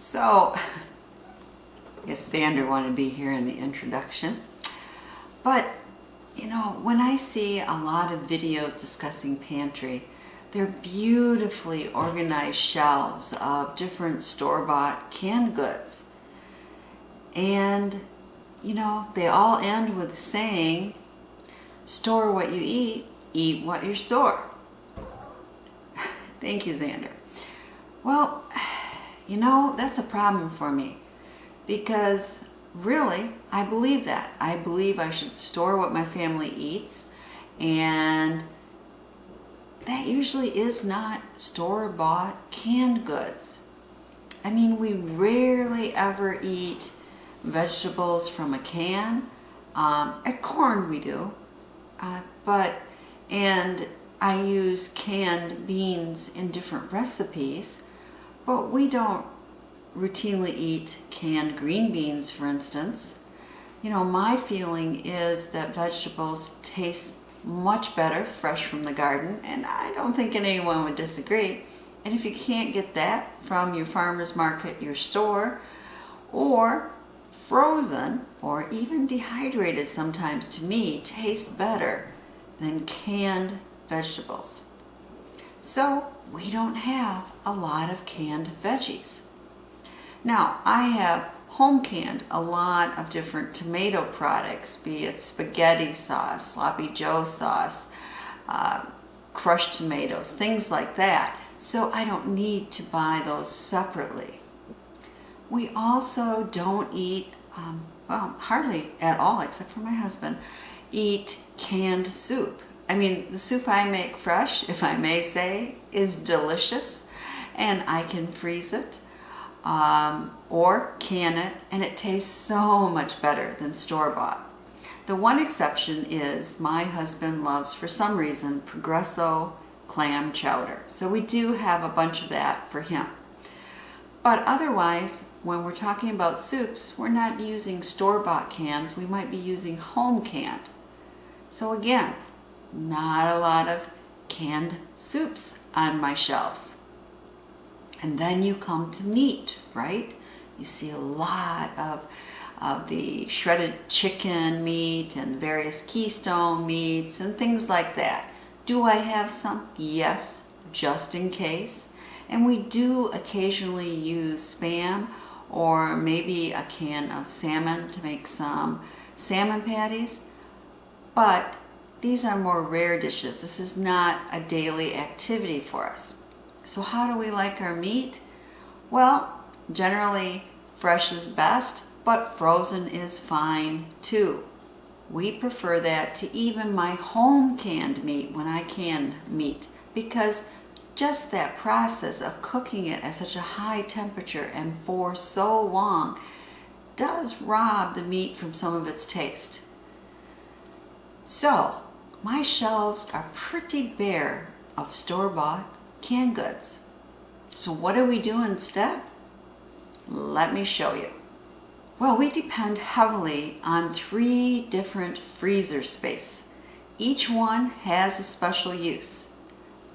So, yes, Xander wanted to be here in the introduction. But, you know, when I see a lot of videos discussing pantry, they're beautifully organized shelves of different store-bought canned goods. And, you know, they all end with saying, store what you eat what you store. Thank you, Xander. Well, you know, that's a problem for me because really, I believe that. I believe I should store what my family eats, and that usually is not store-bought canned goods. I mean, we rarely ever eat vegetables from a can. At corn we do, and I use canned beans in different recipes, but we don't routinely eat canned green beans, for instance. You know, my feeling is that vegetables taste much better fresh from the garden, and I don't think anyone would disagree. And if you can't get that from your farmer's market, your store, or frozen, or even dehydrated sometimes, to me, tastes better than canned vegetables. So we don't have a lot of canned veggies. Now, I have home canned a lot of different tomato products, be it spaghetti sauce, sloppy joe sauce, crushed tomatoes, things like that. So I don't need to buy those separately. We also don't eat, well, hardly at all, except for my husband, eat canned soup. I mean, the soup I make fresh, if I may say, is delicious, and I can freeze it or can it, and it tastes so much better than store-bought. The one exception is my husband loves, for some reason, Progresso clam chowder. So we do have a bunch of that for him. But otherwise, when we're talking about soups, we're not using store-bought cans. We might be using home canned. So again, not a lot of canned soups on my shelves. And then you come to meat, right? You see a lot of the shredded chicken meat and various Keystone meats and things like that. Do I have some? Yes, just in case. And we do occasionally use Spam or maybe a can of salmon to make some salmon patties. But these are more rare dishes. This is not a daily activity for us. So how do we like our meat? Well, generally fresh is best, but frozen is fine too. We prefer that to even my home canned meat when I can meat, because just that process of cooking it at such a high temperature and for so long does rob the meat from some of its taste. So my shelves are pretty bare of store-bought canned goods. So what do we do instead? Let me show you. Well, we depend heavily on 3 different freezer space. Each one has a special use.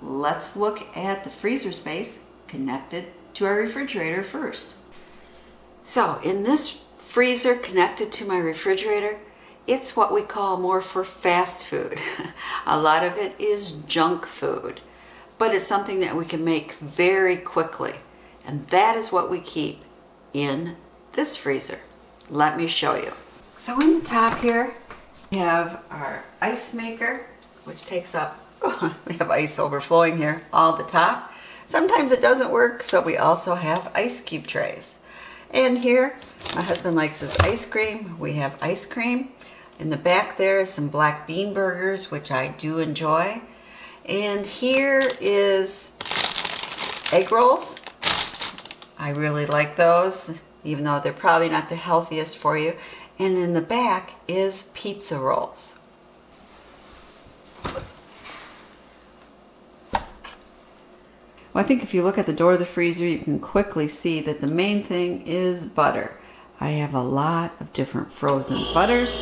Let's look at the freezer space connected to our refrigerator first. So in this freezer connected to my refrigerator, it's what we call more for fast food. A lot of it is junk food, but it's something that we can make very quickly. And that is what we keep in this freezer. Let me show you. So in the top here, we have our ice maker, which takes up, we have ice overflowing here all the top. Sometimes it doesn't work, so we also have ice cube trays. And here, my husband likes his ice cream. We have ice cream. In the back there is some black bean burgers, which I do enjoy. And here is egg rolls. I really like those, even though they're probably not the healthiest for you. And in the back is pizza rolls. Well, I think if you look at the door of the freezer, you can quickly see that the main thing is butter. I have a lot of different frozen butters.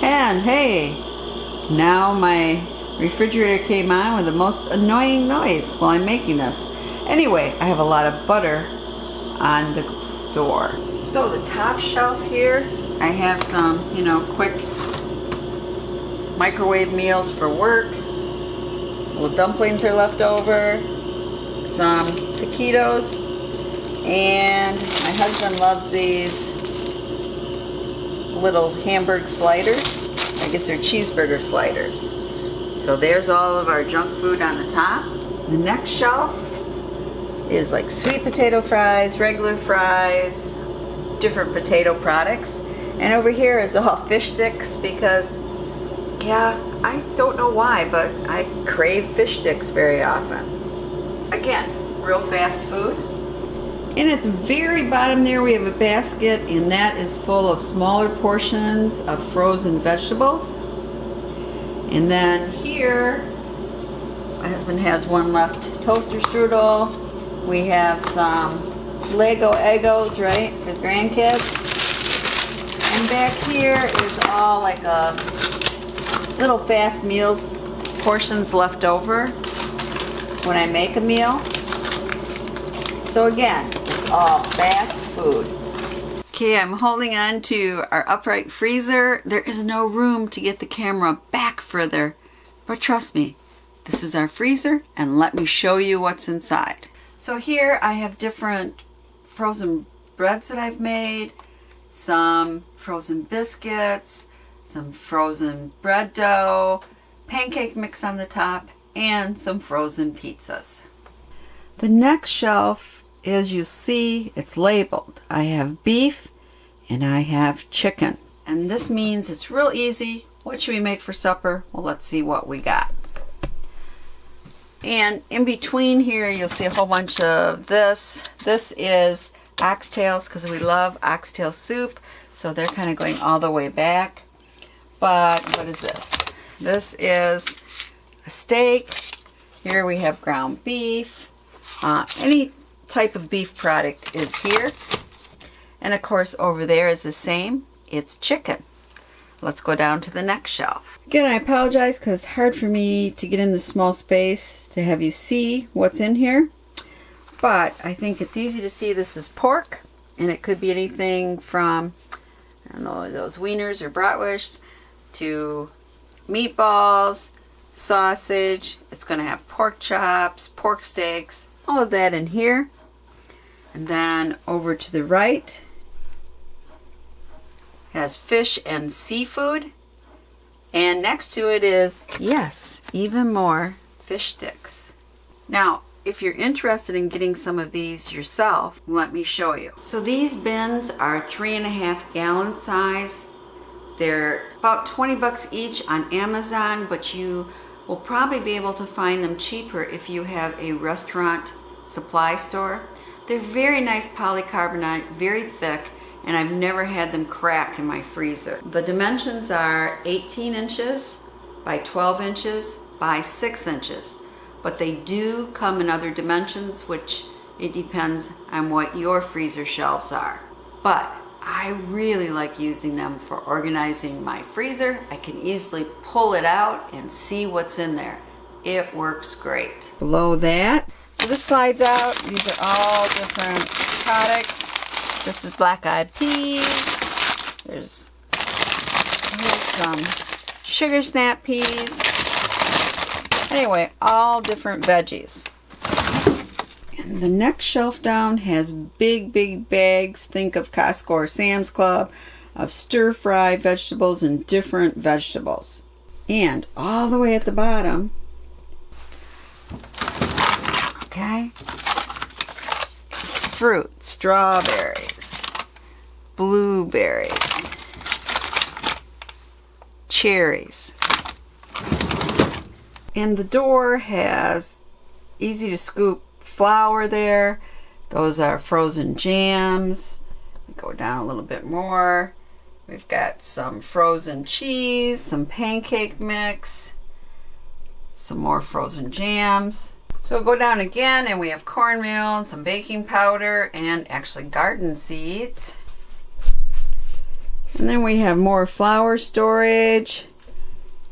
And hey, now my refrigerator came on with the most annoying noise while I'm making this. Anyway, I have a lot of butter on the door. So the top shelf here, I have some, quick microwave meals for work. Little dumplings are left over, some taquitos, and my husband loves these little hamburger sliders. I guess they're cheeseburger sliders. So there's all of our junk food on the top. The next shelf is like sweet potato fries, regular fries, different potato products. And over here is all fish sticks because, yeah, I don't know why, but I crave fish sticks very often. Again, real fast food. And at the very bottom there we have a basket, and that is full of smaller portions of frozen vegetables. And then here, my husband has one left toaster strudel. We have some Lego Eggos, right, for the grandkids. And back here is all like a little fast meals portions left over when I make a meal. So again, it's all fast food. Okay, I'm holding on to our upright freezer. There is no room to get the camera back further, but trust me, this is our freezer, and let me show you what's inside. So here I have different frozen breads that I've made, some frozen biscuits, some frozen bread dough, pancake mix on the top, and some frozen pizzas. The next shelf, as you see, it's labeled. I have beef and I have chicken. And this means it's real easy. What should we make for supper? Well, let's see what we got. And in between here, you'll see a whole bunch of this. This is oxtails because we love oxtail soup. So they're kind of going all the way back. But what is this? This is a steak. Here we have ground beef. Any type of beef product is here. And of course over there is the same. It's chicken. Let's go down to the next shelf. Again, I apologize because it's hard for me to get in the small space to have you see what's in here. But I think it's easy to see this is pork. And it could be anything from, I don't know, those wieners or bratwurst to meatballs, sausage. It's going to have pork chops, pork steaks, all of that in here. And then over to the right has fish and seafood. And next to it is, yes, even more fish sticks. Now, if you're interested in getting some of these yourself, let me show you. So these bins are 3.5 gallon size. They're about 20 bucks each on Amazon, but you will probably be able to find them cheaper if you have a restaurant supply store. They're very nice polycarbonate, very thick, and I've never had them crack in my freezer. The dimensions are 18 inches by 12 inches by 6 inches, but they do come in other dimensions, which it depends on what your freezer shelves are. But I really like using them for organizing my freezer. I can easily pull it out and see what's in there. It works great. Below that, so this slides out. These are all different products. This is black-eyed peas. Here's some sugar snap peas. Anyway, all different veggies. And the next shelf down has big, big bags. Think of Costco or Sam's Club of stir-fry vegetables and different vegetables. And all the way at the bottom, okay, it's fruit, strawberries, blueberries, cherries. And the door has easy to scoop flour there. Those are frozen jams. Go down a little bit more. We've got some frozen cheese, some pancake mix, some more frozen jams. So we'll go down again and we have cornmeal, some baking powder, and actually garden seeds. And then we have more flour storage.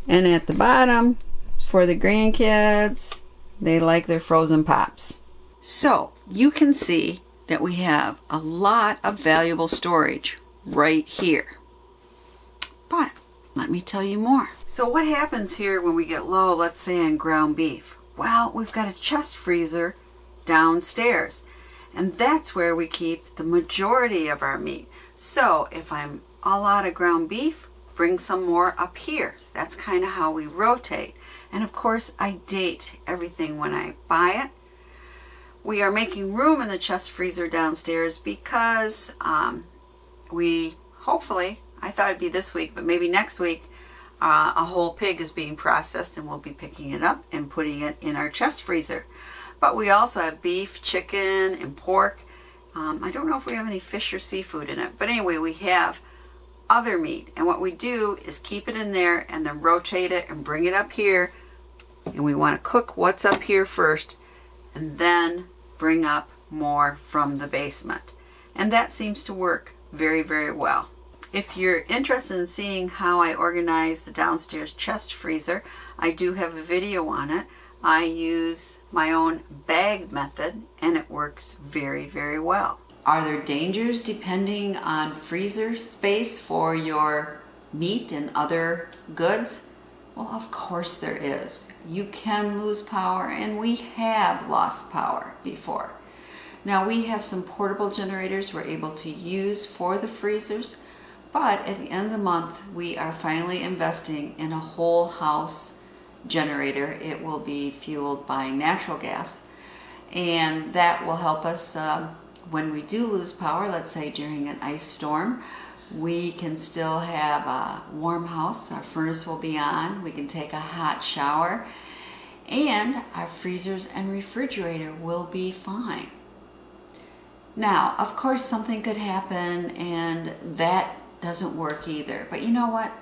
And at the bottom, for the grandkids, they like their frozen pops. So you can see that we have a lot of valuable storage right here. But let me tell you more. So what happens here when we get low, let's say on ground beef? Well, we've got a chest freezer downstairs, and that's where we keep the majority of our meat. So if I'm all out of ground beef, bring some more up here. So that's kind of how we rotate. And of course, I date everything when I buy it. We are making room in the chest freezer downstairs because we hopefully, I thought it'd be this week, but maybe next week, a whole pig is being processed and we'll be picking it up and putting it in our chest freezer. But we also have beef, chicken, and pork. I don't know if we have any fish or seafood in it, but anyway, we have other meat. And what we do is keep it in there and then rotate it and bring it up here. And we want to cook what's up here first and then bring up more from the basement. And that seems to work very, very well. If you're interested in seeing how I organize the downstairs chest freezer, I do have a video on it. I use my own bag method and it works very, very well. Are there dangers depending on freezer space for your meat and other goods? Well, of course there is. You can lose power, and we have lost power before. Now we have some portable generators we're able to use for the freezers, but at the end of the month we are finally investing in a whole house generator. It will be fueled by natural gas, and that will help us when we do lose power, let's say during an ice storm. We can still have a warm house. Our furnace will be on. We can take a hot shower, and our freezers and refrigerator will be fine. Now, of course, something could happen and that doesn't work either. But you know what?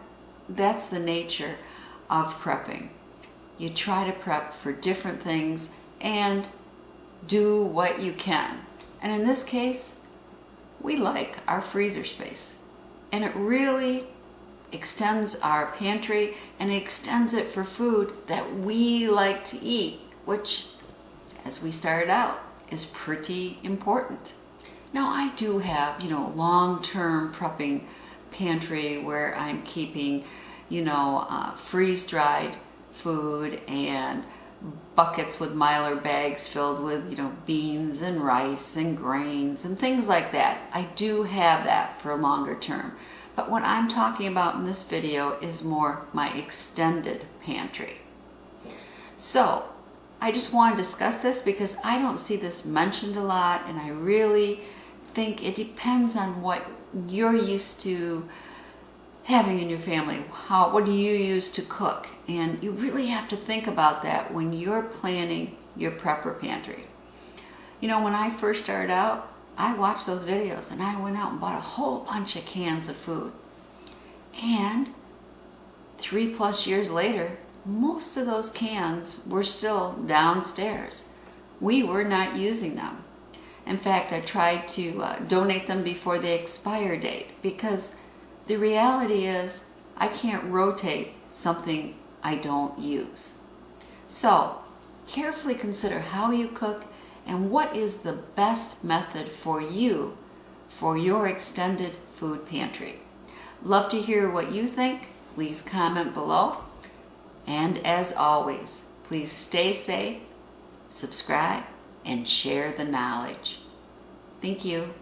That's the nature of prepping. You try to prep for different things and do what you can. And in this case, we like our freezer space. And it really extends our pantry and extends it for food that we like to eat, which, as we started out, is pretty important. Now I do have, long-term prepping pantry where I'm keeping, freeze-dried food and buckets with Mylar bags filled with, beans and rice and grains and things like that. I do have that for longer term. But what I'm talking about in this video is more my extended pantry. So I just want to discuss this because I don't see this mentioned a lot, and I really think it depends on what you're used to having in your family. What do you use to cook? And you really have to think about that when you're planning your prepper pantry. When I first started out, I watched those videos and I went out and bought a whole bunch of cans of food. And 3+ years later, most of those cans were still downstairs. We were not using them. In fact, I tried to donate them before the expire date, because the reality is I can't rotate something I don't use. So carefully consider how you cook and what is the best method for you for your extended food pantry. Love to hear what you think. Please comment below. And as always, please stay safe, subscribe, and share the knowledge. Thank you.